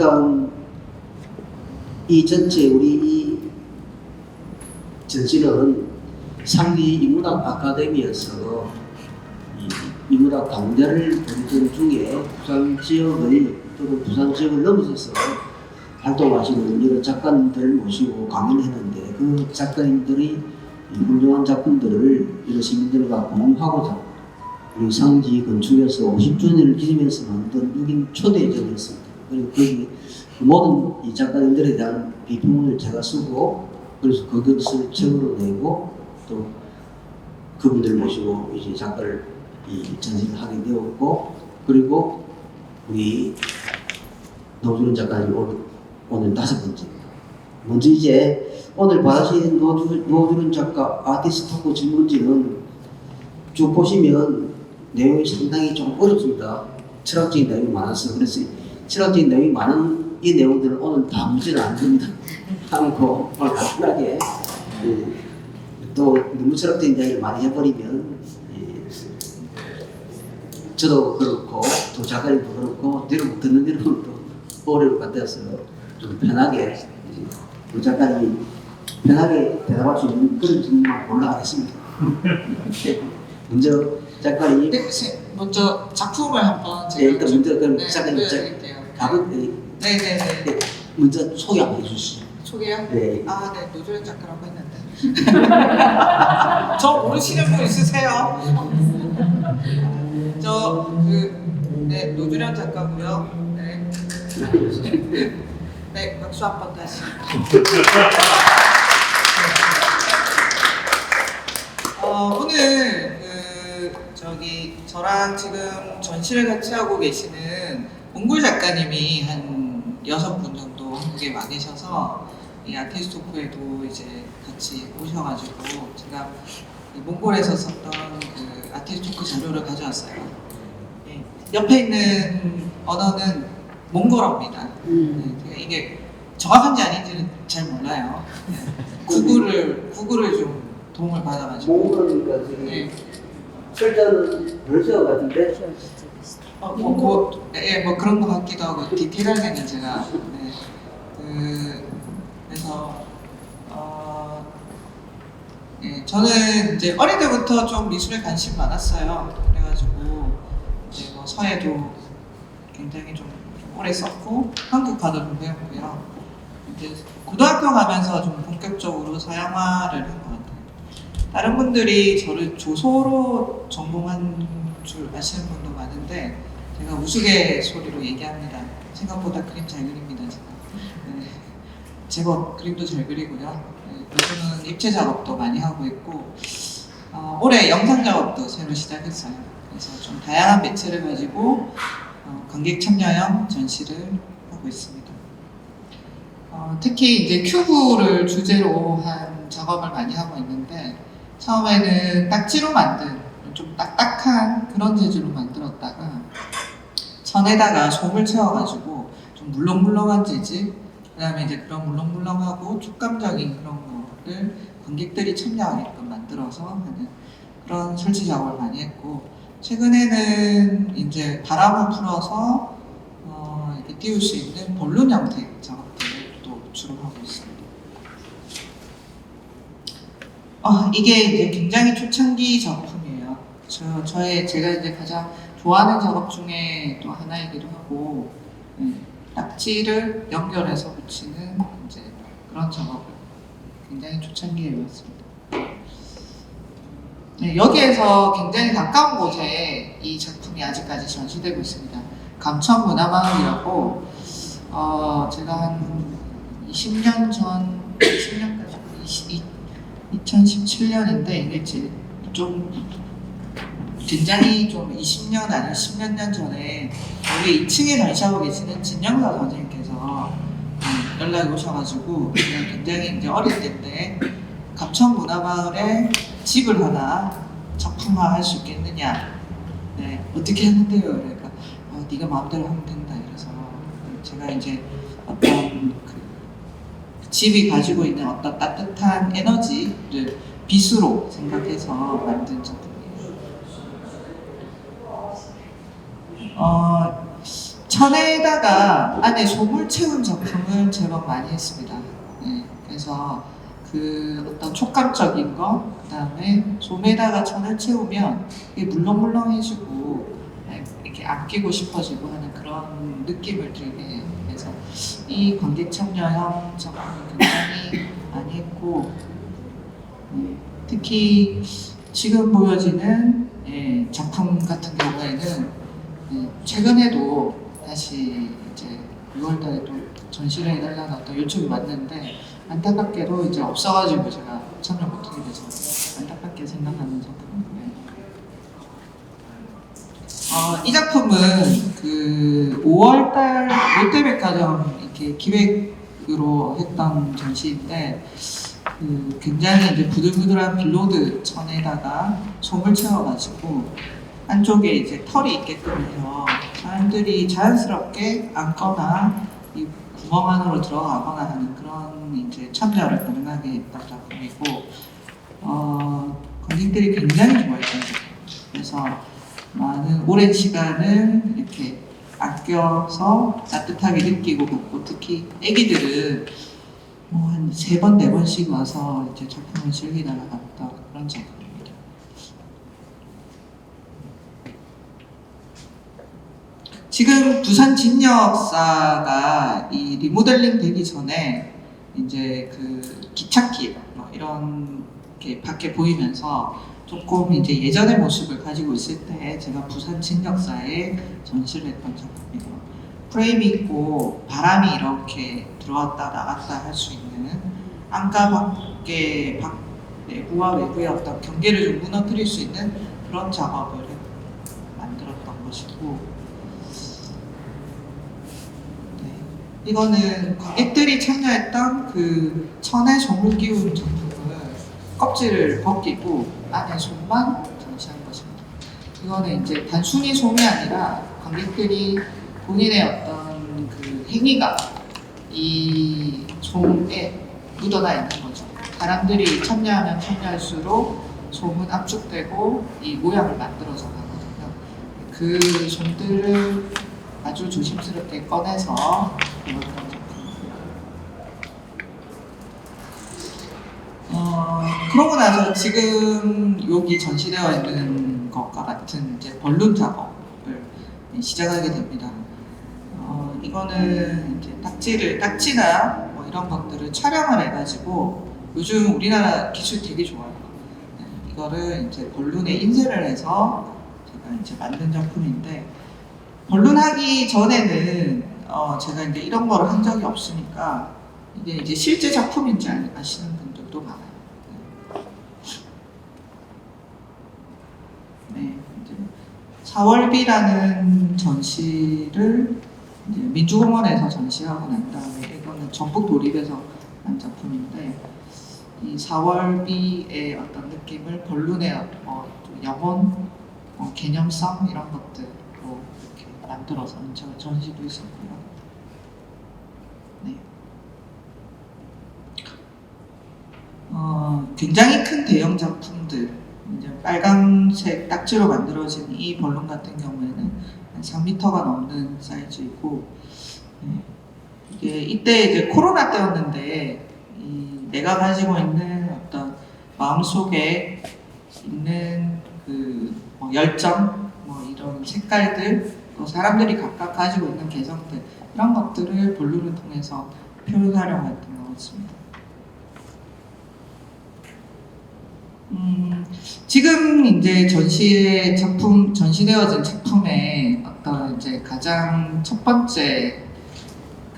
그러니까 이 전체 우리 이 전시는 상기 인문학 아카데미에서 이 인문학 강좌를 보던 중에 부산 지역을 넘어서서 활동하시는 여러 작가님들을 모시고 강연을 했는데 그 작가님들이 훌륭한 작품들을 여러 시민들과 공유하고자 우리 상지 건축에서 50주년을 기념해서 만든 6인 초대전이었습니다. 그리고 거기 그 모든 이 작가님들에 대한 비평을 제가 쓰고 그래서 그것을 책으로 내고 또 그분들 모시고 이제 작가를 전시를 하게 되었고 그리고 우리 노주련 작가님 오늘 5번째입니다. 먼저 이제 오늘 받으신 노주련 작가 아티스트 토크 질문지는 쭉 보시면 내용이 상당히 좀 어렵습니다. 철학적인 내용이 많아서 그래서 철학적인 내용이 많은 이 내용들은 오늘 다 묻지는 않습니다. 하고 오늘 간단하게 또 너무 철학적인 이야기를 많이 해버리면 저도 그렇고 또 작가님도 그렇고 듣는 여러분도 어려울 것 같아서 좀 편하게 우리 작가님이 편하게 대답할 수 있는 그런 질문만 올라가겠습니다. 먼저 작가님 먼저 작품을 한번 제가 일단 먼저 그럼 작가님 네네네. 먼저 소개 한번 해주시죠. 소개요? 네. 아, 네. 노주련 작가라고 했는데. 저 모르시는 분 있으세요? 네, 노주련 작가고요. 네. 네, 박수 한 번 다시. 오늘 저랑 지금 전시를 같이 하고 계시는 몽골 작가님이 한 6분 정도 한국에 와 계셔서 이 아티스트 토크에도 이제 같이 오셔가지고 제가 몽골에서 썼던 그 아티스트 토크 자료를 가져왔어요. 네. 옆에 있는 언어는 몽골어입니다. 네, 제가 이게 정확한지 아닌지는 잘 몰라요. 네. 구글을 좀 도움을 받아가지고. 몽골어니까 지금 네. 철자는 러시아 같은데? 뭐 그런 것 같기도 하고 디테일하게는 제가 그래서 저는 이제 어릴 때부터 좀 미술에 관심 많았어요. 그래가지고 이제 뭐 서예도 굉장히 좀 오래 썼고 한국화도 좀 배웠고요. 이제 고등학교 가면서 좀 본격적으로 서양화를 한 것 같아요. 다른 분들이 저를 조소로 전공한 줄 아시는 분도 많은데 제가 우스갯소리로 얘기합니다. 생각보다 그림 잘 그립니다. 제가. 네. 제법 그림도 잘 그리고요. 네. 요즘은 입체 작업도 많이 하고 있고 올해 영상 작업도 새로 시작했어요. 그래서 좀 다양한 매체를 가지고 관객 참여형 전시를 하고 있습니다. 특히 이제 큐브를 주제로 한 작업을 많이 하고 있는데 처음에는 딱지로 만든 좀 딱딱한 그런 재질로 만들었다가 전에다가 솜을 채워가지고 좀 물렁물렁한 재질 그 다음에 이제 그런 물렁물렁하고 촉감적인 그런 거를 관객들이 참여하게끔 만들어서 하는 그런 설치 작업을 많이 했고 최근에는 이제 바람을 풀어서 이렇게 띄울 수 있는 볼륨 형태 작업들을 또 주로 하고 있습니다. 이게 이제 굉장히 초창기 작품이에요. 제가 이제 가장 좋아하는 작업 중에 또 하나이기도 하고, 딱지를 연결해서 붙이는 이제 그런 작업을 굉장히 초창기에 해왔습니다. 네, 여기에서 굉장히 가까운 곳에 이 작품이 아직까지 전시되고 있습니다. 감천문화마을이라고, 제가 한 20년 전, 20년까지, 2017년인데 이게 좀 굉장히 좀 20년 아니면 10몇 년 전에 우리 2층에 전시하고 계시는 진영사 선생님께서 연락이 오셔가지고 제가 굉장히 이제 어릴 때인데 감천문화마을에 집을 하나 작품화할 수 있겠느냐? 네, 어떻게 하는데요? 그러니까 네가 마음대로 하면 된다. 이래서 제가 이제 어떤 집이 가지고 있는 어떤 따뜻한 에너지를 빛으로 생각해서 만든 작품이에요. 천에다가 안에 솜을 채운 작품을 제법 많이 했습니다. 네, 그래서 그 어떤 촉감적인 거, 그 다음에 솜에다가 천을 채우면 이게 물렁물렁해지고 이렇게 아끼고 싶어지고 하는 그런 느낌을 들게 해요. 그래서 이 관객참여형 작품을 굉장히 많이 했고, 특히 지금 보여지는 작품 같은 경우에는 최근에도 다시 이제 6월달에도 전시를 해달라는 어떤 요청이 왔는데 안타깝게도 이제 없어가지고 제가 참여 못하게 돼서 안타깝게 생각하는 작품이고요. 이 작품은 그 5월달 롯데백화점 이렇게 기획으로 했던 전시인데 굉장히 이제 부들부들한 빌로드 천에다가 솜을 채워가지고 안쪽에 이제 털이 있게끔 해서 사람들이 자연스럽게 앉거나 이 구멍 안으로 들어가거나 하는 그런 이제 참여를 가능하게 했던 작품이고, 관객들이 굉장히 좋아했던 작품. 그래서 많은 오랜 시간을 이렇게 아껴서 따뜻하게 느끼고 갔고, 특히 애기들은 뭐 한 3번, 4번씩 와서 이제 작품을 즐기다가 갔던 그런 작품입니다. 지금 부산 진역사가 이 리모델링 되기 전에 이제 그 기찻길 뭐 이런 게 밖에 보이면서 조금 이제 예전의 모습을 가지고 있을 때 제가 부산 진역사에 전시를 했던 작품이고, 프레임이 있고 바람이 이렇게 들어왔다 나갔다 할 수 있는 안가 밖에 내부와 외부의 어떤 경계를 좀 무너뜨릴 수 있는 그런 작업을 만들었던 것이고, 이거는 관객들이 참여했던 그 천에 솜을 끼운 작품을 껍질을 벗기고 안에 솜만 전시한 것입니다. 이거는 이제 단순히 솜이 아니라 관객들이 본인의 어떤 그 행위가 이 솜에 묻어나 있는 거죠. 사람들이 참여하면 참여할수록 솜은 압축되고 이 모양을 만들어서 가거든요. 그 솜들을 아주 조심스럽게 꺼내서 그런 작품이고요. 그러고 나서 지금 여기 전시되어 있는 것과 같은 이제 벌룬 작업을 시작하게 됩니다. 이거는 이제 딱지나 뭐 이런 것들을 촬영을 해가지고 요즘 우리나라 기술 되게 좋아요. 이거를 이제 벌룬에 인쇄를 해서 제가 이제 만든 작품인데, 벌룬 하기 전에는 제가 이제 이런 거를 한 적이 없으니까 이게 이제 실제 작품인지 아시는 분들도 많아요. 네, 이제 4월비라는 전시를 이제 민주공원에서 전시하고 난 다음에 이거는 전북 도립에서 한 작품인데, 이 4월비의 어떤 느낌을 벌룬의 영혼, 개념성 이런 것들로 이렇게 만들어서 전시도 있었고요. 네. 굉장히 큰 대형 작품들, 이제 빨간색 딱지로 만들어진 이 벌룬 같은 경우에는 한 3m가 넘는 사이즈이고, 이게 이때 이제 코로나 때였는데 내가 가지고 있는 어떤 마음속에 있는 그 열정, 이런 색깔들, 또 사람들이 각각 가지고 있는 개성들, 이런 것들을 벌룬을 통해서 표현하려고 했던 것 같습니다. 지금 이제 전시되어진 작품의 어떤 이제 가장 첫 번째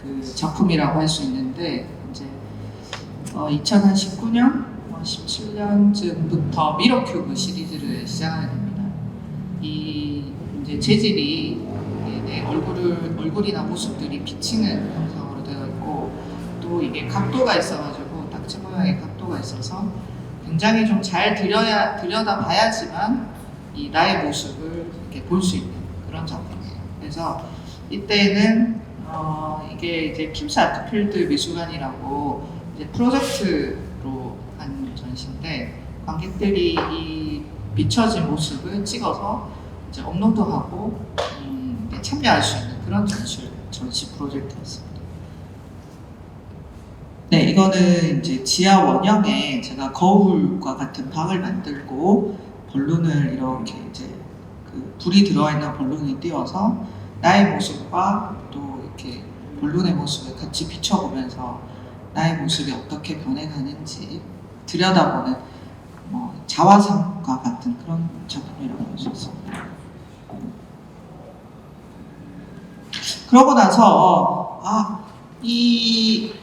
그 작품이라고 할 수 있는데, 이제 2019년, 17년쯤부터 미러큐브 시리즈를 시작하게 됩니다. 이 이제 재질이 내 얼굴이나 모습들이 비치는 형상으로 되어 있고, 또 이게 각도가 있어가지고 딱지 모양의 각도가 있어서 굉장히 좀 잘 들여다봐야지만 이 나의 모습을 이렇게 볼 수 있는 그런 작품이에요. 그래서 이때는 이게 이제 킴스 아트필드 미술관이라고 이제 프로젝트로 한 전시인데, 관객들이 이 비춰진 모습을 찍어서 이제 업로드하고 참여할 수 있는 그런 전시 프로젝트였습니다. 네, 이거는 이제 지하 원형에 제가 거울과 같은 방을 만들고 벌룬을 이렇게 이제 그 불이 들어와 있는 벌룬을 띄워서 나의 모습과 또 이렇게 벌룬의 모습을 같이 비춰보면서 나의 모습이 어떻게 변해가는지 들여다보는 자화상과 같은 그런 작품이라고 할 수 있습니다. 그러고 나서 이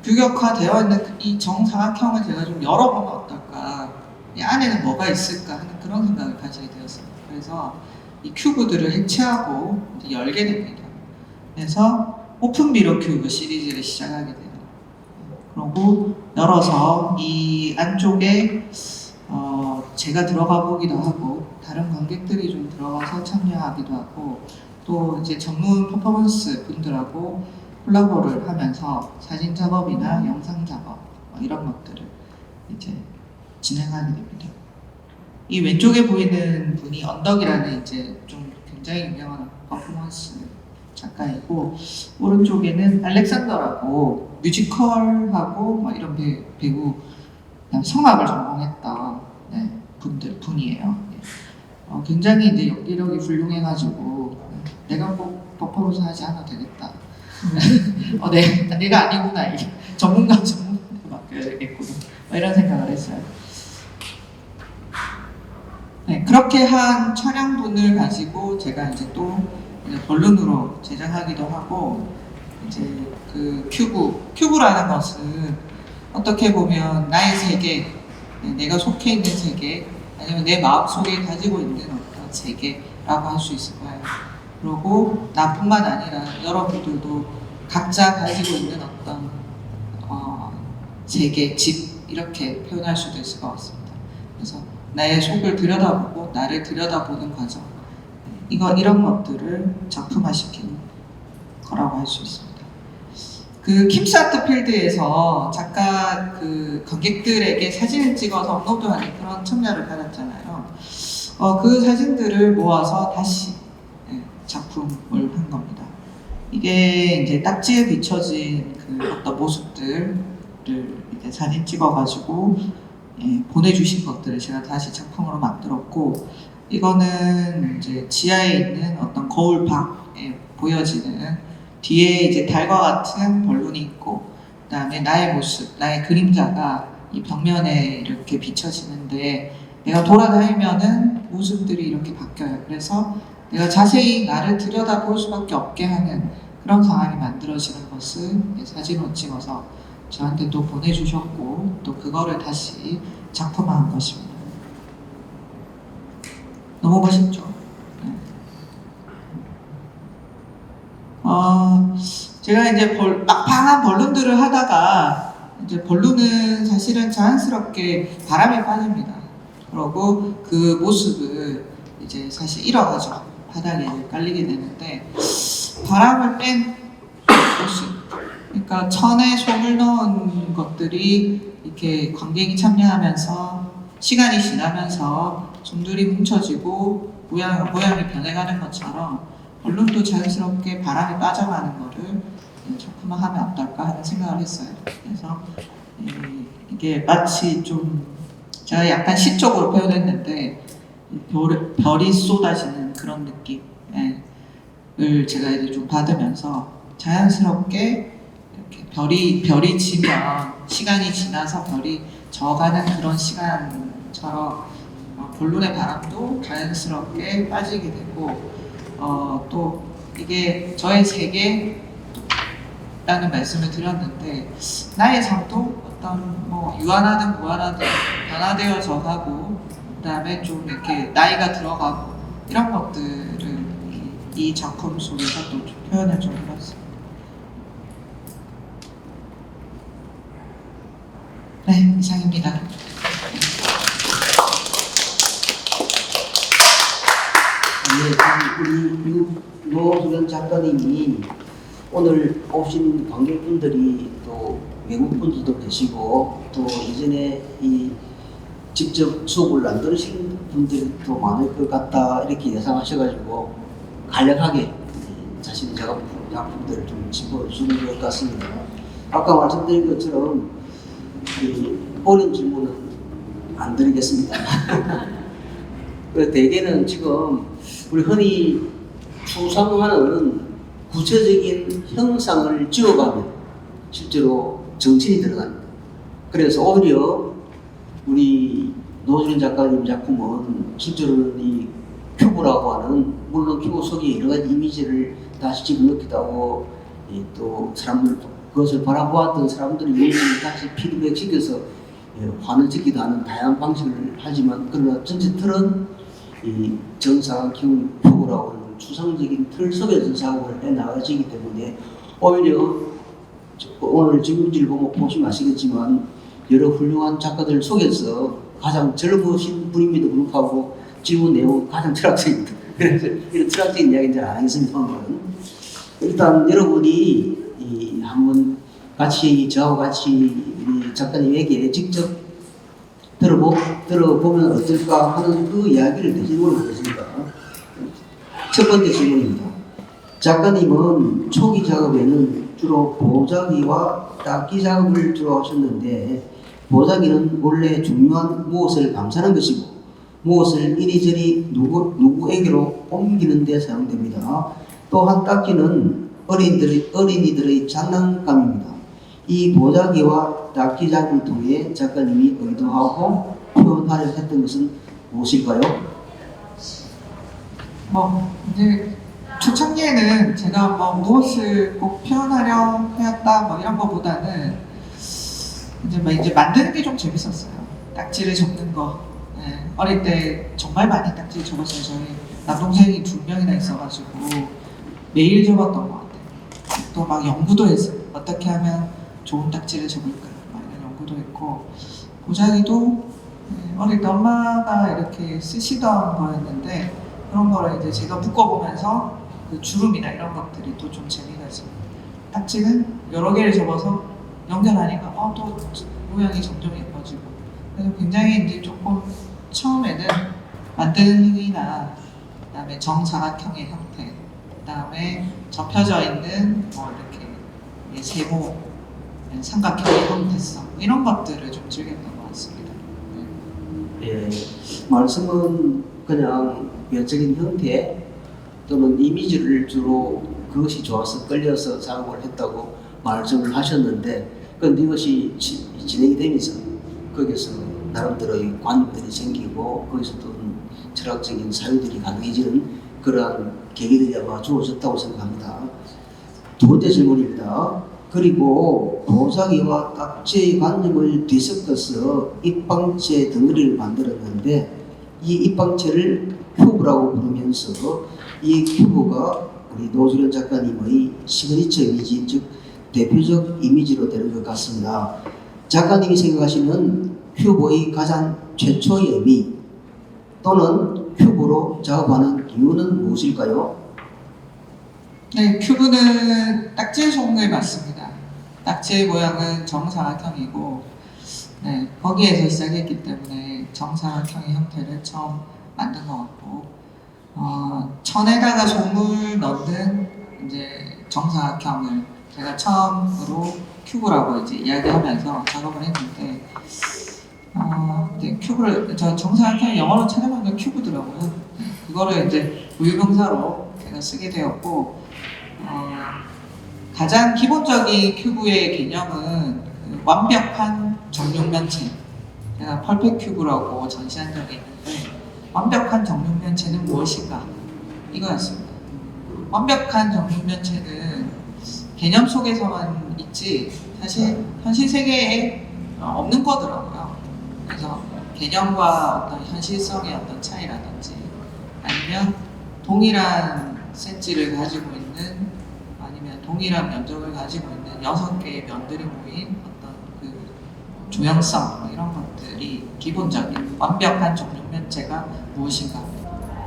규격화되어 있는 이 정사각형을 제가 좀 열어보면 어떨까, 이 안에는 뭐가 있을까 하는 그런 생각을 가지게 되었습니다. 그래서 이 큐브들을 해체하고 이제 열게 됩니다. 그래서 오픈 미러 큐브 시리즈를 시작하게 돼요. 그리고 열어서 이 안쪽에 제가 들어가 보기도 하고 다른 관객들이 좀 들어가서 참여하기도 하고 또 이제 전문 퍼포먼스 분들하고 콜라보를 하면서 사진 작업이나 영상 작업 이런 것들을 이제 진행하게 됩니다. 이 왼쪽에 보이는 분이 언덕이라는 이제 좀 굉장히 유명한 퍼포먼스 작가이고, 오른쪽에는 알렉산더라고 뮤지컬하고 이런 배우, 성악을 전공했던 분이에요. 굉장히 이제 연기력이 훌륭해가지고 내가 꼭 퍼포먼스 하지 않아도 되겠다. 내가 아니구나, 이게 전문가한테 맡겨야 되겠구나, 이런 생각을 했어요. 네, 그렇게 한 촬영분을 가지고 제가 이제 또 벌룬으로 제작하기도 하고, 이제 그 큐브라는 것은 어떻게 보면 나의 세계, 내가 속해 있는 세계, 아니면 내 마음속에 가지고 있는 어떤 세계라고 할 수 있을 거예요. 그리고 나뿐만 아니라 여러분들도 각자 가지고 있는 어떤 세계, 집, 이렇게 표현할 수도 있을 것 같습니다. 그래서 나의 속을 들여다보고 나를 들여다보는 과정, 이런 것들을 작품화시키는 거라고 할 수 있습니다. 그 킴스아트 필드에서 작가 그 관객들에게 사진을 찍어서 업로드하는 그런 참여를 받았잖아요. 그 사진들을 모아서 다시 작품을 한 겁니다. 이게 이제 딱지에 비춰진 그 어떤 모습들을 이제 사진 찍어가지고 보내주신 것들을 제가 다시 작품으로 만들었고, 이거는 이제 지하에 있는 어떤 거울방에 보여지는 뒤에 이제 달과 같은 벌룬이 있고, 그 다음에 나의 모습, 나의 그림자가 이 벽면에 이렇게 비춰지는데, 내가 돌아다니면은 모습들이 이렇게 바뀌어요. 그래서 내가 자세히 나를 들여다볼 수밖에 없게 하는 그런 상황이 만들어지는 것을 사진으로 찍어서 저한테 또 보내주셨고, 또 그거를 다시 작품화한 것입니다. 너무 멋있죠? 제가 이제 막방한 벌룬들을 하다가, 이제 벌룬은 사실은 자연스럽게 바람에 빠집니다. 그러고 그 모습을 이제 사실 잃어가지고 바닥에 깔리게 되는데, 바람을 뺀 모습, 그러니까 천에 손을 넣은 것들이 이렇게 관객이 참여하면서 시간이 지나면서 좀들이 뭉쳐지고 모양이 변해가는 것처럼 벌룬도 자연스럽게 바람에 빠져가는 거를 작품화하면 어떨까 하는 생각을 했어요. 그래서 이게 마치 좀 제가 약간 시적으로 표현했는데 별이 쏟아지는 그런 느낌을 제가 이제 좀 받으면서 자연스럽게 이렇게 별이 지면 시간이 지나서 별이 져가는 그런 시간처럼 벌룬의 바람도 자연스럽게 빠지게 되고, 또 이게 저의 세계라는 말씀을 드렸는데, 나의 삶도 어떤 유한하든 무한하든 변화되어져 가고, 그 다음에 좀 이렇게 나이가 들어가고, 이런 것들을 이 작품 속에서 또 표현을 좀 해봤습니다. 네, 이상입니다. 우리 노수연 작가님이 오늘 오신 관객분들이 또 외국 분들도 계시고, 또 이전에 이 직접 수업을 안 들으신 분들이 또 많을 것 같다, 이렇게 예상하셔가지고 간략하게 자신의 작품들을 좀 짚어주는 것 같습니다. 아까 말씀드린 것처럼 어려운 질문은 안 드리겠습니다. 대개는 지금 우리 흔히 추상화는 구체적인 형상을 지어가면 실제로 정신이 들어갑니다. 그래서 오히려 우리 노준현 작가님 작품은 실제로는 이 큐브라고 하는, 물론 큐브 속에 여러 가지 이미지를 다시 집어넣기도 하고, 또 사람들, 그것을 바라보았던 사람들의 이미지를 다시 피드백시켜서 환원시키기도 하는 다양한 방식을 하지만, 그러나 전체 틀은 이 정사각형 큐브라고 하는 추상적인 틀 속에서 작업을 해 나가시기 때문에 오히려 오늘 질문지를 보시면 아시겠지만 여러 훌륭한 작가들 속에서 가장 젊으신 분임에도 불구하고 질문 내용은 가장 철학적입니다. 그래서 이런 철학적인 이야기는 잘 안 하겠습니다만, 일단 여러분이 한번 같이 저하고 같이 우리 작가님에게 직접 들어보면 어떨까 하는 그 이야기를 질문을 하겠습니다. 첫 번째 질문입니다. 작가님은 초기 작업에는 주로 보자기와 닦기 작업을 주로 하셨는데, 보자기는 원래 중요한 무엇을 감싸는 것이고 무엇을 이리저리 누구에게로 옮기는 데 사용됩니다. 또한 닦기는 어린이들의 장난감입니다. 이 보자기와 닦기 작업을 통해 작가님이 의도하고 표현하려 했던 것은 무엇일까요? 이제 초창기에는 제가 무엇을 꼭 표현하려 하였다 이런 것보다는 이제 만드는 게 좀 재밌었어요. 딱지를 접는 거. 네. 어릴 때 정말 많이 딱지를 접었어요. 저희 남동생이 2명이나 있어가지고 매일 접었던 것 같아요. 또 막 연구도 했어요. 어떻게 하면 좋은 딱지를 접을까 이런 연구도 했고, 보자기도 어릴 때 엄마가 이렇게 쓰시던 거였는데 그런 거를 이제 제가 묶어보면서 그 주름이나 이런 것들이 또 좀 재미가 있어요. 딱지는 여러 개를 접어서 연결하니까 또 모양이 점점 예뻐지고, 그래서 굉장히 이제 조금 처음에는 만드는 행위나 그다음에 정사각형의 형태, 그다음에 접혀져 있는 이렇게 세모, 삼각형의 형태성 이런 것들을 좀 즐겼던 것 같습니다. 예, 말씀은 그냥 외적인 형태 또는 이미지를 주로 그것이 좋아서 끌려서 작업을 했다고 말씀을 하셨는데, 그런데 이것이 진행이 되면서 거기서 나름대로의 관념들이 생기고 거기서 또 철학적인 사유들이 가능해지는 그러한 계기들이 아마 주어졌다고 생각합니다. 두 번째 질문입니다. 그리고 보자기와 딱지의 관념을 뒤섞어서 입방체 덩어리를 만들었는데, 이 입방체를 큐브라고 부르면서 이 큐브가 우리 노준현 작가님의 시그니처 이미지, 즉 대표적 이미지로 되는 것 같습니다. 작가님이 생각하시는 큐브의 가장 최초의 의미 또는 큐브로 작업하는 이유는 무엇일까요? 네, 큐브는 딱지의 종류에 맞습니다. 딱지의 모양은 정사각형이고, 네, 거기에서 시작했기 때문에 정사각형의 형태를 처음 만든 것 같고, 천에다가 종을 넣는 이제 정사각형을 제가 처음으로 큐브라고 이제 이야기하면서 작업을 했는데, 이제 큐브를 정사각형 영어로 찾아보니까 큐브더라고요. 네, 그거를 이제 부유명사로 제가 쓰게 되었고, 가장 기본적인 큐브의 개념은 그 완벽한 정육면체, 제가 퍼펙트 큐브라고 전시한 적이 있는데, 완벽한 정육면체는 무엇인가 이거였습니다. 완벽한 정육면체는 개념 속에서만 있지 사실 현실 세계에 없는 거더라고요. 그래서 개념과 어떤 현실성의 어떤 차이라든지, 아니면 동일한 센치를 가지고 있는, 아니면 동일한 면적을 가지고 있는 6개의 면들이 모인 어떤 그 조형성 이런 것들이 기본적인 완벽한 정육면체가 무엇인가,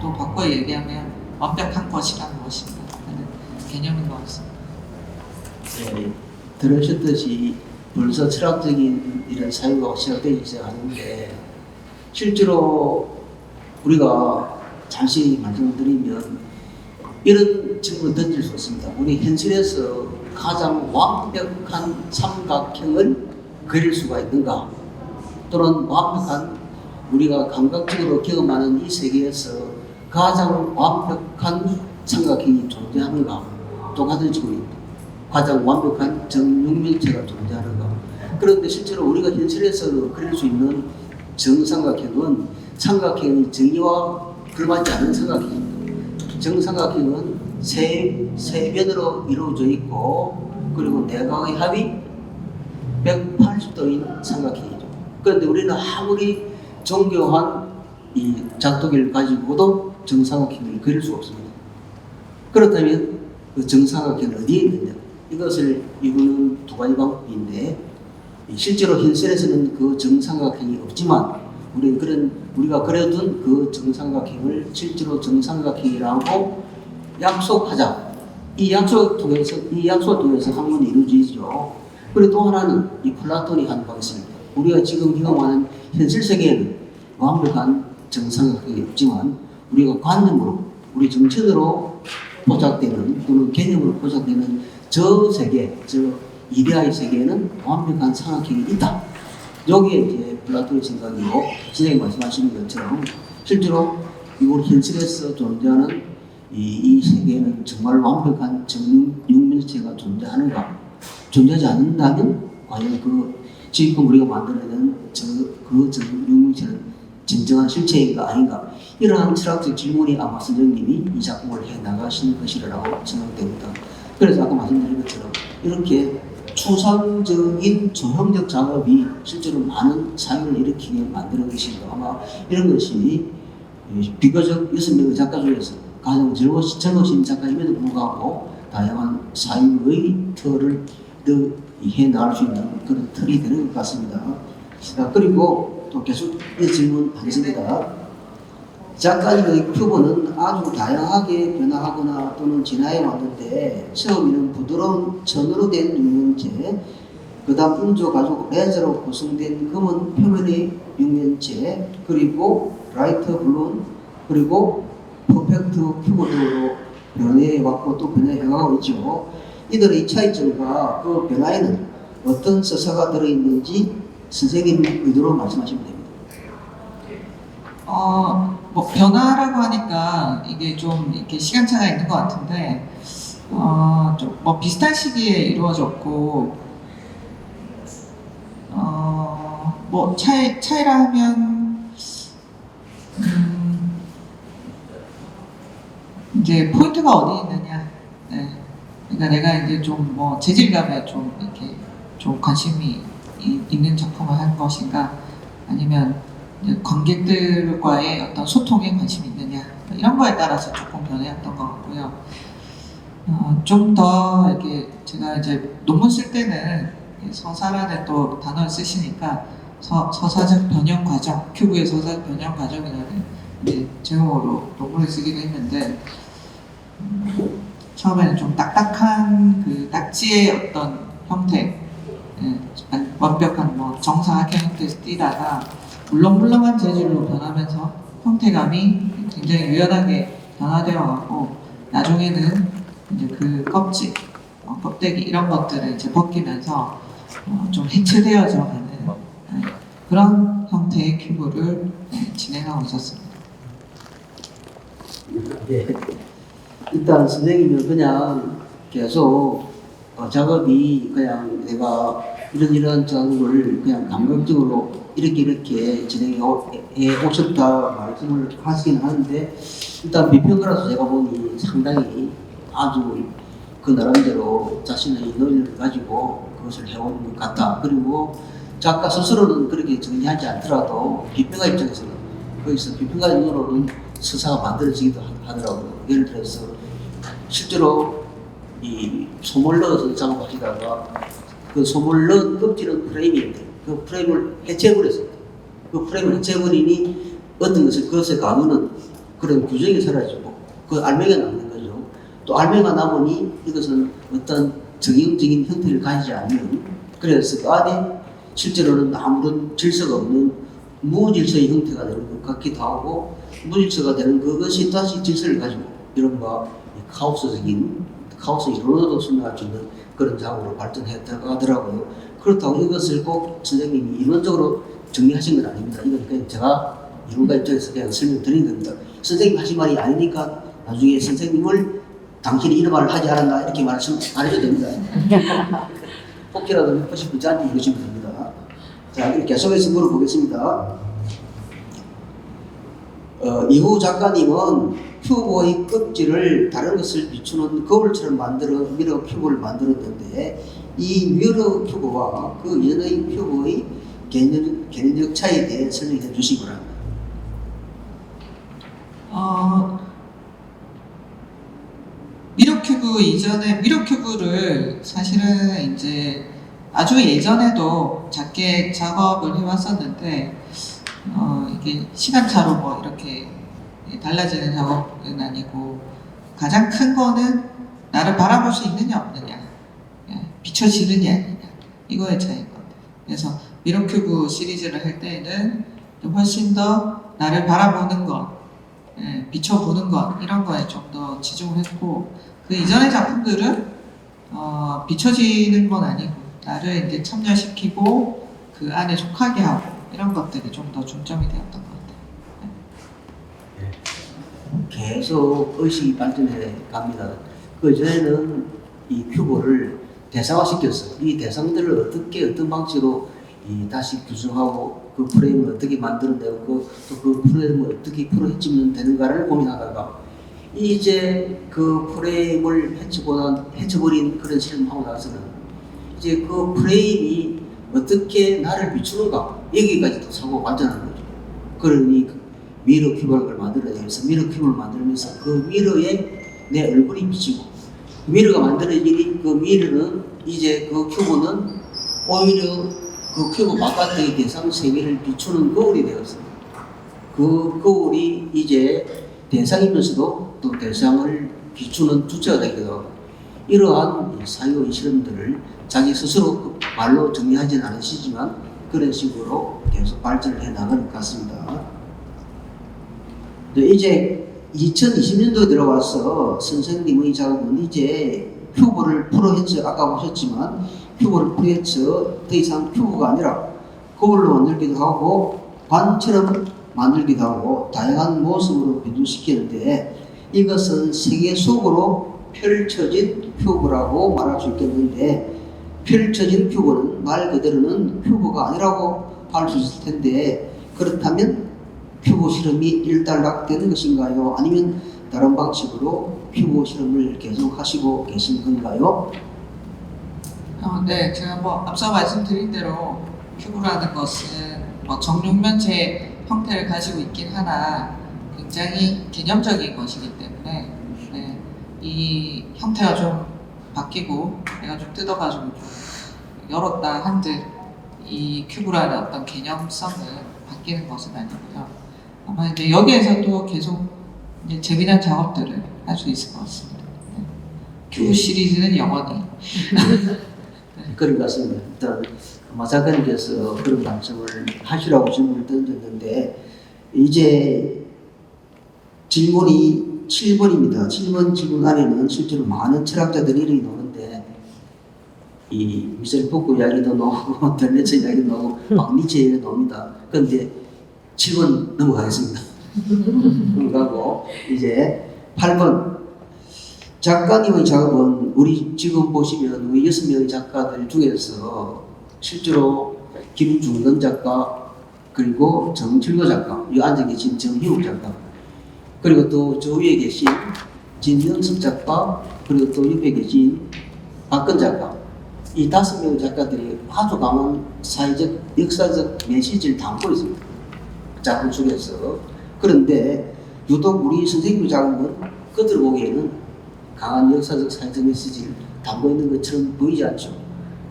또 바꿔 얘기하면 완벽한 것이란 무엇인가 하는 개념인 것 같습니다. 네, 들으셨듯이 벌써 철학적인 이런 사유가 시작되기 시작하는데, 실제로 우리가 잠시 말씀드리면 이런 질문을 던질 수 있습니다. 우리 현실에서 가장 완벽한 삼각형을 그릴 수가 있는가? 또는 완벽한 우리가 감각적으로 경험하는 이 세계에서 가장 완벽한 삼각형이 존재하는가? 똑같은 질문입니다. 가장 완벽한 정육면체가 존재하는가? 그런데 실제로 우리가 현실에서 그릴 수 있는 정삼각형은 삼각형의 정의와 걸맞지 않은 삼각형입니다. 정삼각형은 세 변으로 이루어져 있고 그리고 내각의 합이 180도인 삼각형이죠. 그런데 우리는 아무리 정교한 이 작도기를 가지고도 정삼각형을 그릴 수 없습니다. 그렇다면 그 정삼각형은 어디에 있느냐? 이것을 이루는 두 가지 방법인데 실제로 현실에서는 그 정삼각형이 없지만 우리가 그려둔 그 정삼각형을 실제로 정삼각형이라고 약속하자. 이 약속을 통해서 한 번이 이루어지죠. 그리고 또 하나는 이 플라톤이 한 바가 있습니다. 우리가 지금 경험하는 현실 세계에는 완벽한 정삼각형이 없지만 우리가 관념으로, 우리 정체대로 포착되는 또는 개념으로 포착되는 저 세계, 저 이데아의 세계에는 완벽한 삼각형이 있다. 여기에 이제 플라톤의 생각이고 선생님이 말씀하시는 것처럼 실제로 이곳 현실에서 존재하는 이 세계에는 정말 완벽한 정육면체가 존재하는가? 존재하지 않는다면 과연 지금 우리가 만들어낸 그 정육면체는 진정한 실체인가 아닌가? 이러한 철학적 질문이 아마 선생님이 이 작품을 해 나가시는 것이라고 생각됩니다. 그래서 아까 말씀드린 것처럼 이렇게 추상적인 조형적 작업이 실제로 많은 사용을 일으키게 만드는 것이고 아마 이런 것이 비교적 6명의 작가 중에서 가장 즐거우신 작가임에도 불구하고 다양한 사유의 틀을 해 나갈 수 있는 그런 틀이 되는 것 같습니다. 그리고 또 계속 이 질문 하겠습니다. 작가의 표본은 아주 다양하게 변화하거나 또는 진화해 왔는데 처음에는 부드러운 천으로 된 육면체, 그 다음 인조 가죽 레저로 구성된 검은 표면의 육면체, 그리고 라이트 블론, 그리고 퍼펙트 큐브 등으로 변해왔고 또 변해가고 있죠. 이들의 차이점과 그 변화에는 어떤 서사가 들어있는지 선생님 의도로 말씀하시면 됩니다. 뭐 변화라고 하니까 이게 좀 이렇게 시간차가 있는 것 같은데, 좀 뭐 비슷한 시기에 이루어졌고, 뭐 차이라 하면, 이제 포인트가 어디 있느냐. 네. 그러니까 내가 이제 좀 뭐 재질감에 좀 이렇게 좀 관심이 있는 작품을 한 것인가, 아니면 관객들과의 어떤 소통에 관심이 있느냐 이런 거에 따라서 조금 변해왔던 것 같고요. 좀 더 이렇게 제가 이제 논문 쓸 때는 서사라는 또 단어를 쓰시니까 서사적 변형 과정, 큐브의 서사적 변형 과정이라는 이제 제목으로 논문을 쓰기도 했는데 처음에는 좀 딱딱한 그 딱지의 어떤 형태, 완벽한 뭐 정사각형 형태에서 뛰다가 물렁물렁한 재질로 변하면서 형태감이 굉장히 유연하게 변화되어 가고 나중에는 이제 그 껍질, 껍데기 이런 것들을 이제 벗기면서 좀 해체되어져 가는 그런 형태의 큐브를 진행하고 있었습니다. 예. 일단 선생님은 그냥 계속 작업이 그냥 내가 이런 작업을 그냥 감각적으로 이렇게 진행해 오셨다 말씀을 하시긴 하는데 일단 비평가라서 제가 보니 상당히 아주 그 나름대로 자신의 논리를 가지고 그것을 해오는 것 같다. 그리고 작가 스스로는 그렇게 정리하지 않더라도 비평가 입장에서는 거기서 비평가 눈으로는 서사가 만들어지기도 하더라고요. 예를 들어서 실제로 이 솜을 넣어서 작업하시다가 그 솜을 넣은 껍질은 프레임인데 그 프레임을 해체해버렸습니다. 그 프레임을 해체해버리니 어떤 것을 그것에 가누는 그런 규정이 사라지고 그 알맹이가 남는 거죠. 또 알맹이가 남으니 이것은 어떤 정형적인 형태를 가지지 않는 그래서 그 안에 실제로는 아무런 질서가 없는 무질서의 형태가 되는 것 같기도 하고 무질서가 되는 그것이 다시 질서를 가지고 이른바 카오스 이론으로도 설명할 수 있는 그런 작업으로 발전했다고 하더라고요. 그렇다고 이것을 꼭 선생님이 이론적으로 정리하신 건 아닙니다. 이건 그냥 제가 이론가 입장에서 그냥 설명드린 겁니다. 선생님 하신 말이 아니니까 나중에 선생님을 당신이 이런 말을 하지 않았나 이렇게 말씀 안 해도 됩니다. 혹시라도 믿고 싶지 않게 읽으시면 됩니다. 자, 계속해서 물어보겠습니다. 이후 작가님은 큐브의 껍질을 다른 것을 비추는 거울처럼 미러 큐브를 만들었는데 이 미러 큐브와 그 이전의 큐브의 개념적 차이에 대해 설명해 주시기 바랍니다. 미러 큐브 이전에 미러 큐브를 사실은 이제 아주 예전에도 작게 작업을 해왔었는데 이게 시간차로 뭐 이렇게 달라지는 작업은 아니고 가장 큰 거는 나를 바라볼 수 있느냐 없느냐, 비춰지느냐 아니냐 이거의 차이인 것 같아요. 그래서 미러 큐브 시리즈를 할 때에는 좀 훨씬 더 나를 바라보는 것, 비춰보는 것 이런 거에 좀 더 치중을 했고 그 이전의 작품들은 비춰지는 건 아니고 나를 이제 참여시키고 그 안에 속하게 하고 이런 것들이 좀 더 중점이 되었던 것 같아요. 계속 의식이 발전해 갑니다. 그 전에는 이 큐브를 대상화시켰어요. 이 대상들을 어떤 방식으로 다시 구성하고 그 프레임을 어떻게 만들어내고 또 그 프레임을 어떻게 풀어헤치면 되는가를 고민하다가 이제 그 프레임을 헤쳐버린 그런 실험하고 나서는 이제 그 프레임이 어떻게 나를 비추는가 여기까지도 사고 발전하는 거죠. 그러니 미러 큐브를 만들어내면서 미러 큐브를 만들면서 그 미러에 내 얼굴이 비치고 미러가 만들어지니 그 미러는 이제 그 큐브는 오히려 그 큐브 바깥의 대상 세계를 비추는 거울이 되었습니다. 그 거울이 이제 대상이면서도 또 대상을 비추는 주체가 되기도 하고 이러한 사유의 실험들을 자기 스스로 말로 정리하지는 않으시지만 그런 식으로 계속 발전을 해 나가는 것 같습니다. 이제 2020년도에 들어와서 선생님의 작업은 이제 큐브를 풀어헤쳐 아까 보셨지만 큐브를 풀어헤쳐 더 이상 큐브가 아니라 거울로 만들기도 하고 관처럼 만들기도 하고 다양한 모습으로 변주시키는데 이것은 세계 속으로 펼쳐진 큐브라고 말할 수 있겠는데 펼쳐진 큐브는 말 그대로는 큐브가 아니라고 할 수 있을 텐데 그렇다면 큐브 실험이 일단락되는 것인가요? 아니면 다른 방식으로 큐브 실험을 계속 하시고 계신 건가요? 네, 제가 뭐 앞서 말씀드린 대로 큐브라는 것은 뭐 정육면체 형태를 가지고 있긴 하나 굉장히 개념적인 것이기 때문에 이 형태가 좀 바뀌고 내가 좀 뜯어가지고 좀 열었다 한들 이 큐브라는 어떤 개념성은 바뀌는 것은 아니고요. 아마 이제 여기에서도 계속 이제 재미난 작업들을 할 수 있을 것 같습니다. 큐브 시리즈는 영원히. 그런 것 같습니다. 일단 마 작가님께서 그런 말씀을 하시라고 질문을 던졌는데 이제 질문이 7번입니다. 7번 질문 안에는 실제로 많은 철학자들이 이름이 나오는데 이 미셀 포크 이야기도 나오고 델레츠 이야기도 나오고 막 니체 이야기도 나옵니다. 그런데 7번 넘어가겠습니다. 넘어가고 이제 8번 작가님의 작업은 우리 지금 보시면 우리 6명의 작가들 중에서 실제로 김중근 작가 그리고 정칠거 작가 여기 앉아 계신 정희욱 작가 그리고 또 저 위에 계신 진영섭 작가 그리고 또 옆에 계신 박근 작가 이 5명의 작가들이 아주 강한 사회적 역사적 메시지를 담고 있습니다. 작품 속에서. 그런데 유독 우리 선생님의 작업은 그들 보기에는 강한 역사적 사회적 메시지를 담고 있는 것처럼 보이지 않죠.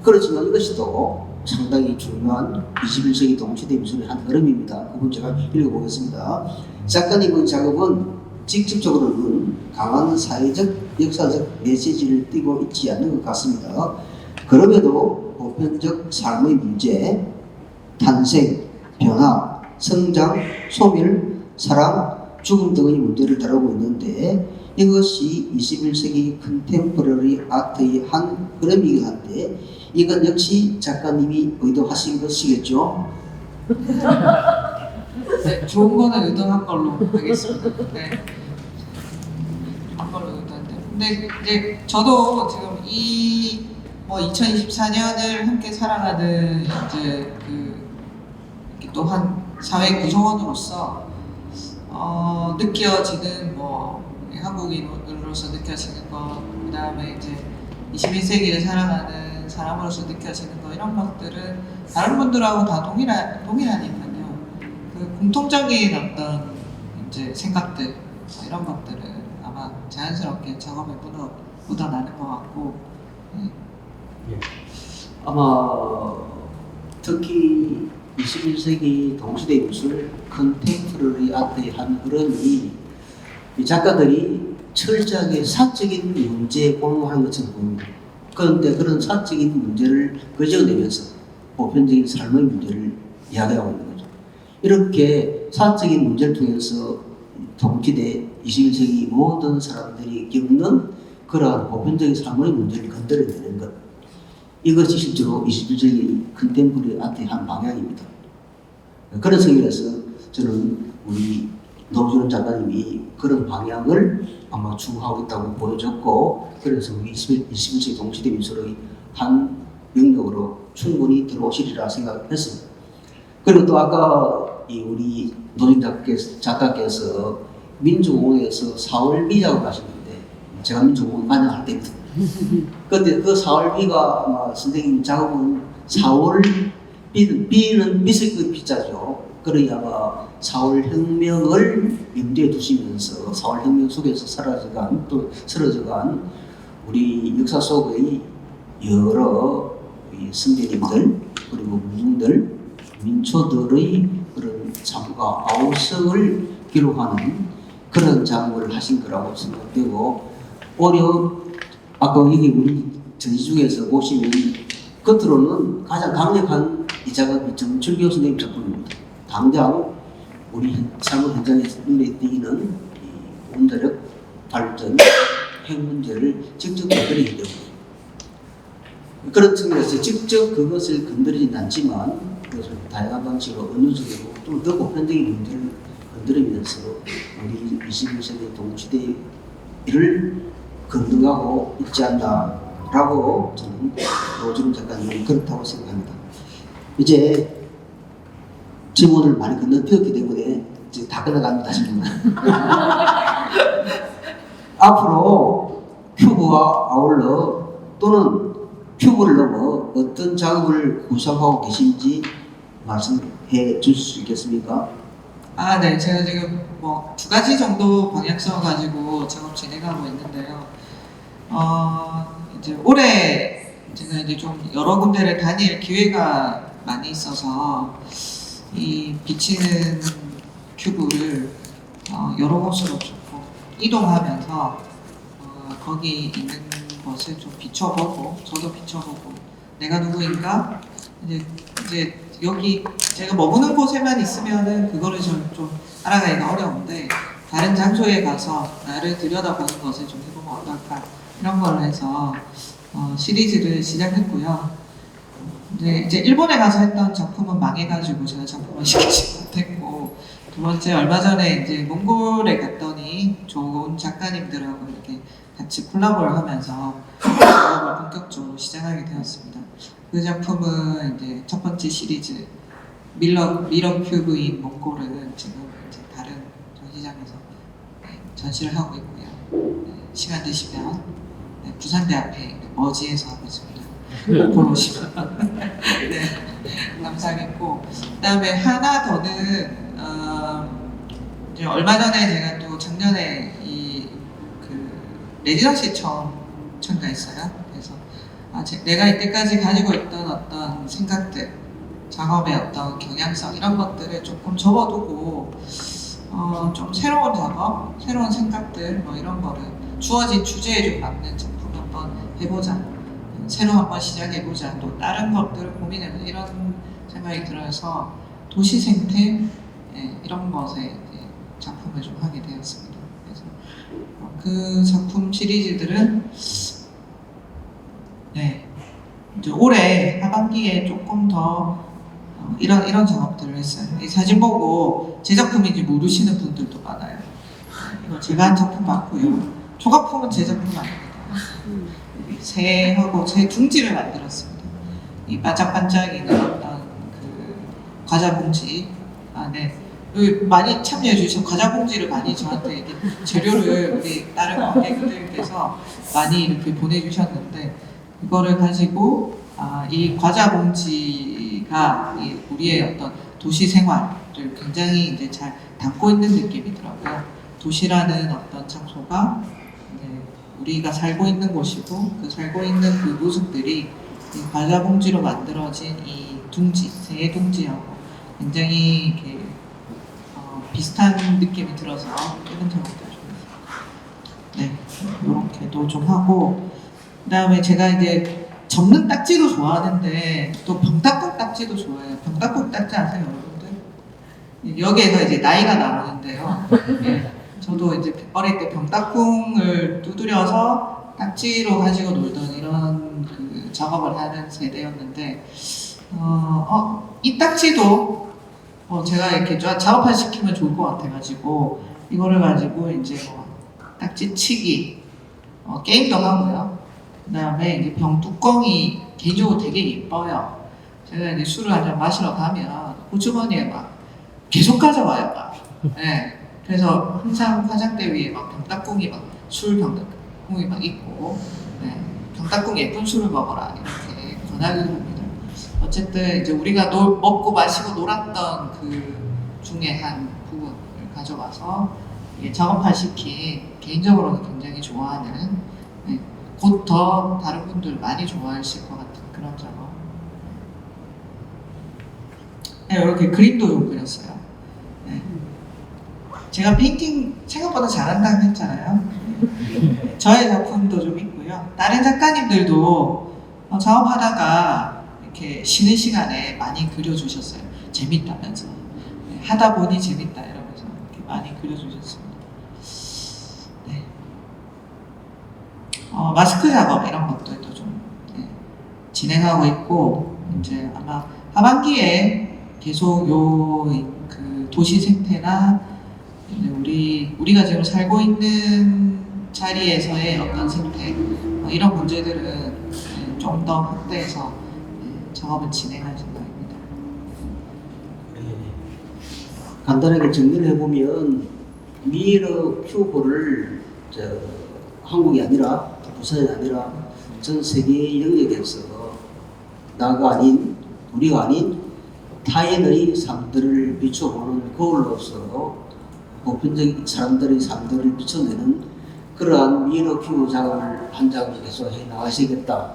그렇지만 이것이 또 상당히 중요한 21세기 동시대 미술의 한 흐름입니다. 그건 제가 읽어보겠습니다. 작가님의 작업은 직접적으로는 강한 사회적 역사적 메시지를 띠고 있지 않는 것 같습니다. 그럼에도 보편적 삶의 문제, 탄생, 변화, 성장, 소멸, 사랑, 죽음 등의 문제를 다루고 있는데 이것이 21세기 컨템포러리 아트의 한 흐름이긴 한데 이건 역시 작가님이 의도하신 것이겠죠? 네, 좋은 거는 의도한 걸로 하겠습니다. 네. 좋은 걸로 의도한데. 근데 이제 저도 지금 이 뭐 2024년을 함께 살아가는 이제 또한 사회 구성원으로서 느껴지는 뭐 한국인으로서 느껴지는 거, 그 다음에 이제 21세기를 살아가는 사람으로서 느껴지는 거, 이런 것들은 다른 분들하고 다 동일하니까요. 그 공통적인 어떤 이제 생각들, 이런 것들은 아마 자연스럽게 작업에 묻어나는 것 같고. 아마 특히 21세기 동시대 미술 컨템포러리 아트의 한 흐름이 이 작가들이 철저하게 사적인 문제에 공부하는 것처럼 보입니다. 그런데 그런 사적인 문제를 그려내면서 보편적인 삶의 문제를 이야기하고 있는 거죠. 이렇게 사적인 문제를 통해서 동시대 21세기 모든 사람들이 겪는 그러한 보편적인 삶의 문제를 건드려내는 것, 이것이 실제로 21세기 컨템포러리 아트의 한 방향입니다. 그런 측면에서 저는 우리 노준원 작가님이 그런 방향을 아마 추구하고 있다고 보여졌고, 그래서 우리 21세기 동시대 미술의 한 영역으로 충분히 들어오시리라 생각했습니다. 그리고 또 아까 우리 노준원 작가께서 민주공원에서 4월 미작을 하셨는데 제가 민주공원 반영할 때입니다. 그때 그 4월비가 아마 선생님 작업은 4월 비는 미스크 비자죠. 그러니 아마 4월 혁명을 염두에 두시면서 4월 혁명 속에서 쓰러져간 우리 역사 속의 여러 선배님들 그리고 문중들, 민초들의 그런 삶과 아우성을 기록하는 그런 작업을 하신 거라고 생각되고, 오히려 아까 여기 우리 전시 중에서 보시면 겉으로는 가장 강력한 이 작업이 정철교 선생님 작품입니다. 당장 우리 삶의 현장에서 눈에 띄는 원자력 발전 핵 문제를 직접 건드리기 때문에, 그런 측면에서 직접 그것을 건드리진 않지만 그것을 다양한 방식으로 은유적이고 좀 더 보편적인 문제를 건드리면서 우리 21세기 동시대를 건너가고 있지 않나라고 저는 노준원 작가님이 그렇다고 생각합니다. 이제 질문을 많이 건너뛰었기 때문에 이제 다 끝나갑니다. 질문은. 앞으로 큐브와 아울러 또는 큐브를 넘어 어떤 작업을 구상하고 계신지 말씀해 주실 수 있겠습니까? 네. 제가 지금 뭐 2가지 정도 방향성 가지고 작업 진행하고 있는데요. 이제 올해 제가 이제 좀 여러 군데를 다닐 기회가 많이 있어서 이 비치는 큐브를 여러 곳으로 조금 이동하면서 거기 있는 것을 좀 비춰보고, 저도 비춰보고, 내가 누구인가? 이제 여기 제가 머무는 곳에만 있으면은 그거를 좀 알아가기가 어려운데, 다른 장소에 가서 나를 들여다보는 것을 좀 해보면 어떨까, 이런 걸 해서 시리즈를 시작했고요. 이제 일본에 가서 했던 작품은 망해가지고 제가 작품을 시키지 못했고, 두 번째 얼마 전에 이제 몽골에 갔더니 좋은 작가님들하고 이렇게 같이 콜라보를 하면서 작업을 본격적으로 시작하게 되었습니다. 그 작품은 이제 첫 번째 시리즈 미러 큐브인 몽골은 지금 이제 다른 전시장에서 전시를 하고 있고요. 시간 되시면 부산대 앞에 머지에서 하고 있습니다. 보러 오시면 감사하겠고, 그다음에 하나 더는 이제 얼마 전에 제가 또 작년에 레지던시 처음 참가했어요. 그래서 내가 이때까지 가지고 있던 어떤 생각들, 작업의 어떤 경향성, 이런 것들을 조금 접어두고 좀 새로운 작업, 새로운 생각들, 뭐 이런 거를 주어진 주제에 좀 맞는 작품 한번 해보자, 새로 한번 시작해보자, 또 다른 것들을 고민해보자, 이런 생각이 들어서 도시 생태 이런 것에 작품을 좀 하게 되었습니다. 그래서 그 작품 시리즈들은 네, 이제 올해 하반기에 조금 더 이런 작업들을 했어요. 이 사진 보고 제 작품인지 모르시는 분들도 많아요. 이거 제가 한 작품 맞고요. 조각품은 제 작품 아닙니다. 새하고 새 둥지를 만들었습니다. 이 반짝반짝이는 어떤 그 과자 봉지 안에 여기 많이 참여해 주셔서 과자 봉지를 많이 저한테 이렇게 재료를 우리 다른 관객들께서 많이 이렇게 보내주셨는데 이거를 가지고 이 과자 봉지가 우리의 어떤 도시 생활을 굉장히 이제 잘 담고 있는 느낌이더라고요. 도시라는 어떤 장소가 우리가 살고 있는 곳이고 그 살고 있는 그 모습들이 이 과자 봉지로 만들어진 이 둥지, 새 둥지하고 굉장히 이렇게 비슷한 느낌이 들어서 이런 작업도 좀 네, 이렇게도 좀 하고 그다음에 제가 이제 접는 딱지도 좋아하는데 또 병따국 딱지도 좋아해요. 병따국 딱지 아세요, 여러분들? 여기에서 이제 나이가 나오는데요. 네, 저도 이제 어릴 때 병따국을 두드려서 딱지로 가지고 놀던 이런 그 작업을 하는 세대였는데 이 딱지도 제가 이렇게 작업화 시키면 좋을 것 같아가지고 이거를 가지고 이제 딱지치기 게임도 하고요. 그다음에 이제 병 뚜껑이 개인적으로 되게 예뻐요. 제가 이제 술을 한잔 마시러 가면 호주머니에 막 계속 가져와요. 막. 네. 그래서 항상 화장대 위에 막 병따꿍이 막 술 병따꿍이 막 있고 네. 병따꿍 예쁜 술을 먹어라 이렇게 권하기도 합니다. 어쨌든 이제 우리가 먹고 마시고 놀았던 그 중에 한 부분을 가져와서 작업화시킨 개인적으로는 굉장히 좋아하는 네. 곧 더 다른 분들 많이 좋아하실 것 같은 그런 작업. 네, 이렇게 그림도 좀 그렸어요. 네. 제가 페인팅 생각보다 잘한다고 했잖아요. 저의 작품도 좀 있고요. 다른 작가님들도 작업하다가 이렇게 쉬는 시간에 많이 그려주셨어요. 재밌다면서. 네, 하다 보니 재밌다 이러면서 이렇게 많이 그려주셨습니다. 네. 마스크 작업 이런 것들도 좀 네, 진행하고 있고 이제 아마 하반기에 계속 그 도시 생태나 우리가 지금 살고 있는 자리에서의 어떤 생태 이런 문제들은 좀 더 확대해서 작업을 진행할 생각입니다. 간단하게 정리를 해보면 미러 큐브를 한국이 아니라 부산이 아니라 전 세계 영역에서 나가 아닌 우리가 아닌 타인의 삶들을 비춰보는 거울로서 보편적인 사람들의 삶들을 비춰내는 그러한 미러 큐브 작업을 한 장을 계속 해 나가시겠다.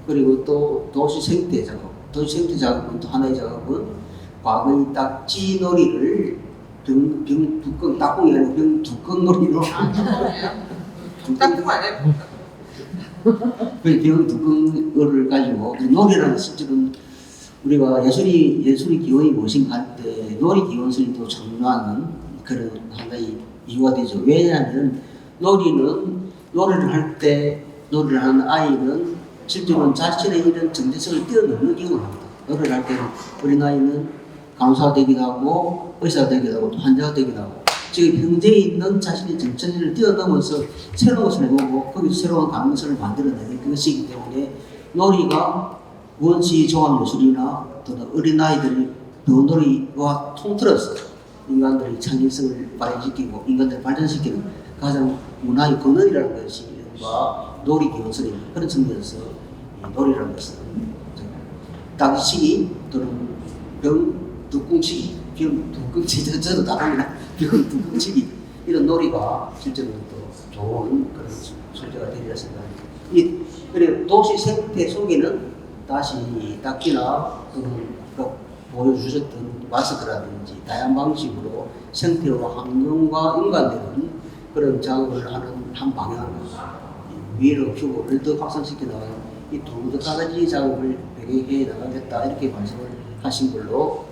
그리고 또 도시 생태 작업, 도시 생태 작업은 또 하나의 작업은 과거의 딱지 놀이를 병 뚜껑, 딱꿍이 아니고 병 뚜껑 놀이로 딱꿍 아니에요? 병 뚜껑을 가지고 놀이라는 실질은 우리가 예술이 기원이 무엇인가 할 때 놀이 기원설이 또 참여하는 그런 하나의 이유가 되죠. 왜냐하면 놀이를 할 때 놀이를 하는 아이는 실제로는 자신의 이런 정체성을 뛰어넘는 경험을 합니다. 놀이를 할 때는 어린아이는 간호사가 되기도 하고 의사가 되기도 하고 또 환자가 되기도 하고 지금 현재에 있는 자신의 정체성을 뛰어넘어서 새로운 것을 해보고 거기서 새로운 가능성을 만들어내는 그것이기 때문에 놀이가 원시 종합예술이나 또는 어린아이들이 놀이와 통틀어서 인간들의 창의성을 발현시키고 인간들을 발전시키는 가장 문화의 근원이라는 것이 이른바 놀이 기원설입니다. 그런 측면에서 놀이라는 것은 딱지치기 또는 병 뚜껑치기, 병 뚜껑치기 저도 나갑니다. 병 뚜껑치기 이런 놀이가 실제로 또 좋은 그런 소재가 되리라 생각합니다. 그리고 도시 생태 속에는 다시 딱지나 또는 보여주셨던 마스크라든지 다양한 방식으로 생태와 환경과 연관되는 그런 작업을 하는 한 방향으로 미러 큐브를 더 확산시켜 나가는 이 두 가지 작업을 병행해 나가겠다 이렇게 말씀을 하신 걸로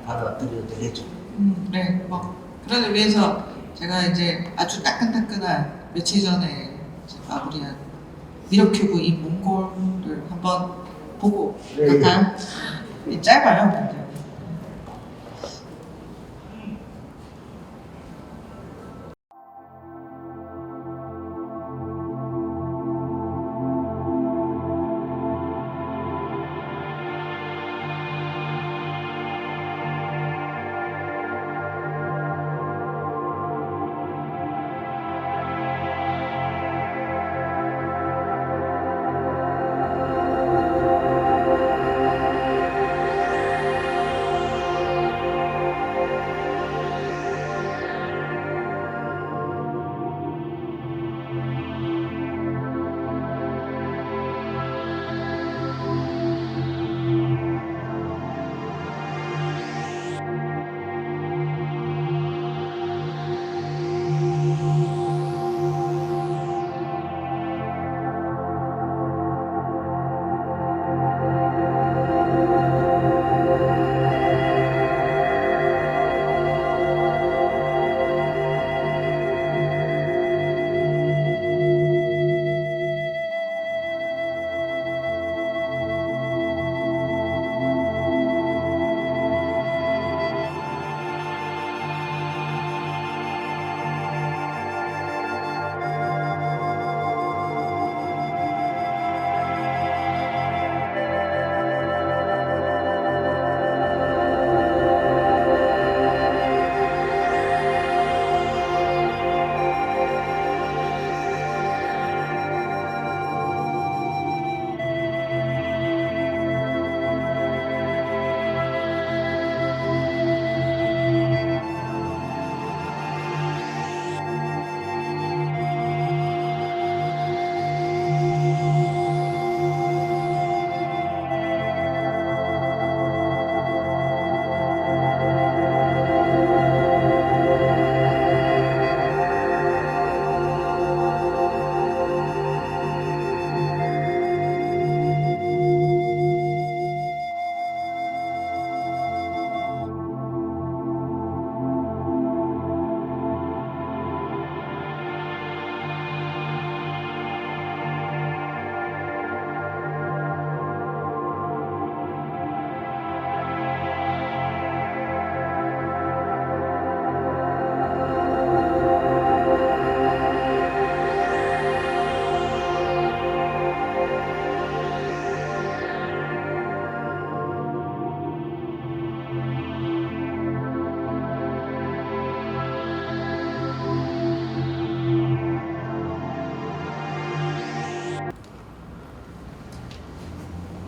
받아들여도 되겠죠. 네, 그런 의미에서 제가 이제 아주 따끈따끈한 며칠 전에 이제 마무리한 미러큐브 인 몽골을 한번 보고 갈까요? 짧아요. 근데.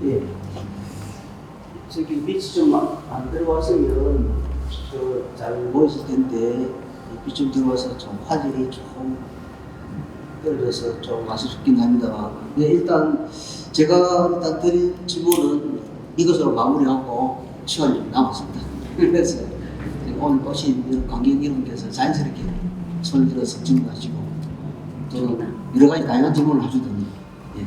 예. 저기 빛이 좀 안 들어왔으면 잘 보였을 텐데 빛 좀 들어와서 좀 화질이 조금 떨어져서 좀 아쉽긴 합니다. 네, 일단 제가 일단 드릴 질문은 이것으로 마무리하고 시간이 좀 남았습니다. 그래서 오늘 오신 관객 여러분께서 자연스럽게 손을 들어서 질문하시고 또 여러 가지 다양한 질문을 하시더니 예.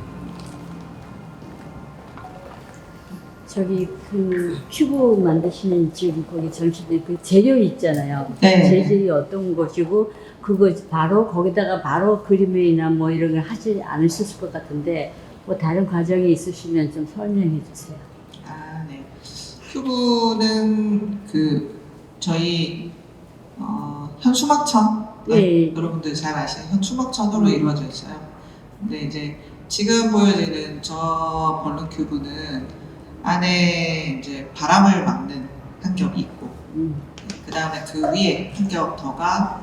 저기 그 큐브 만드시는 지금 거기 전시된 그 재료 있잖아요. 네. 재질이 어떤 것이고 그거 바로 거기다가 바로 그림이나 뭐 이런 걸 하지 않으셨을 것 같은데 뭐 다른 과정이 있으시면 좀 설명해 주세요. 아, 네. 큐브는 그 저희 현수막천, 네. 여러분들 잘 아시는 현수막천으로 이루어져 있어요. 근데 이제 지금 보여지는 저 벌룬 큐브는 안에 이제 바람을 막는 한 겹이 있고, 그 다음에 그 위에 한 겹 더가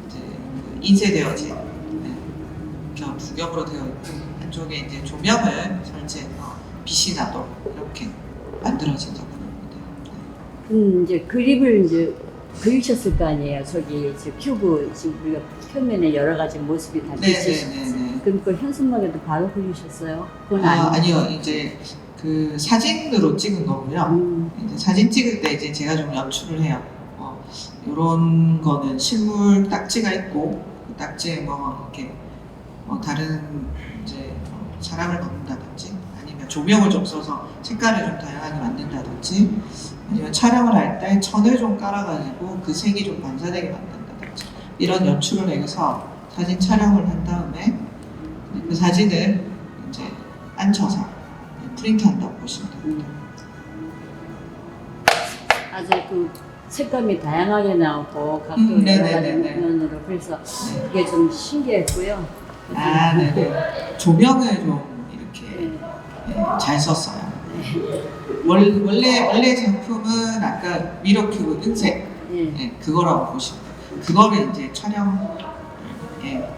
이제 그 인쇄되어진 겹 두 겹으로 되어 있고, 한쪽에 이제 조명을 설치해서 빛이 나도록 이렇게 만들어진 작품입니다. 이제 그림을 이제 그리셨을 거 아니에요. 저기 지금 큐브 지금 우리가 표면에 여러 가지 모습이 다 비치셨어요. 네네네. 그럼 그 현수막에도 바로 그리셨어요? 그건 아니에요. 아니요, 이제 그 사진으로 찍은 거고요. 이제 사진 찍을 때 이제 제가 좀 연출을 해요. 이런 거는 실물 딱지가 있고 그 딱지에 뭐 이렇게 다른 이제 사람을 넣는다든지 아니면 조명을 좀 써서 색깔을 좀 다양하게 만든다든지 아니면 촬영을 할 때 천을 좀 깔아가지고 그 색이 좀 반사되게 만든다든지 이런 연출을 해서 사진 촬영을 한 다음에 그 사진을 이제 앉혀서 프린트한다고 보시면 됩니다. 아주 그 색감이 다양하게 나오고 각도 여러 가지 네네네네. 면으로 그래서 그게 좀 신기했고요. 아, 네네. 조명을 좀 이렇게 네. 잘 썼어요. 원래 작품은 아까 미러큐브 은색 네. 그거라고 보시면 돼요. 그거를 이제 촬영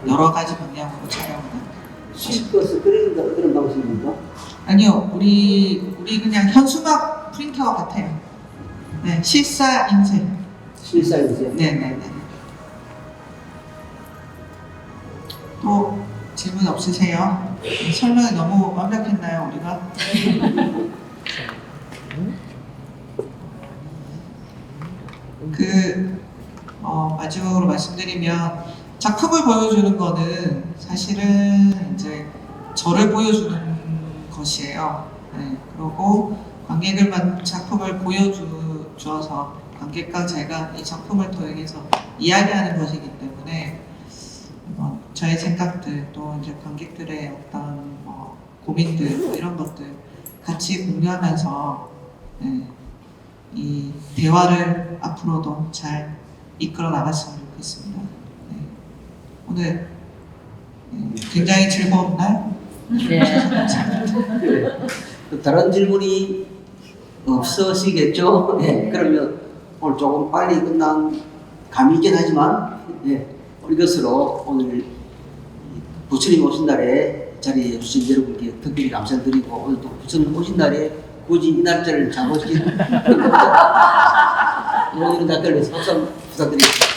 여러 가지 방향으로 촬영을 한 실버스 그런 방식입니까? 아니요, 우리 그냥 현수막 프린터와 같아요. 네, 실사 인쇄. 실사인쇄. 네네네. 또 질문 없으세요? 설명이 너무 완벽했나요, 우리가? 마지막으로 말씀드리면 작품을 보여주는 거는 사실은 이제 저를 보여주는 것이에요. 네, 그리고 관객을 작품을 보여주어서 관객과 제가 이 작품을 통해서 이야기하는 것이기 때문에 저의 생각들 또 이제 관객들의 어떤 고민들 이런 것들 같이 공유하면서 이 대화를 앞으로도 잘 이끌어 나갔으면 좋겠습니다. 네. 오늘 굉장히 즐거운 날. 네. 그래. 다른 질문이 없으시겠죠? 네. 그러면 오늘 조금 빨리 끝난 감이 있긴 하지만 이것으로 오늘 부처님 오신 날에 자리해 주신 여러분께 특별히 감사드리고 오늘 또 부처님 오신 날에 굳이 이 날짜를 잡으신 이런 댓글을 박수 부탁드립니다.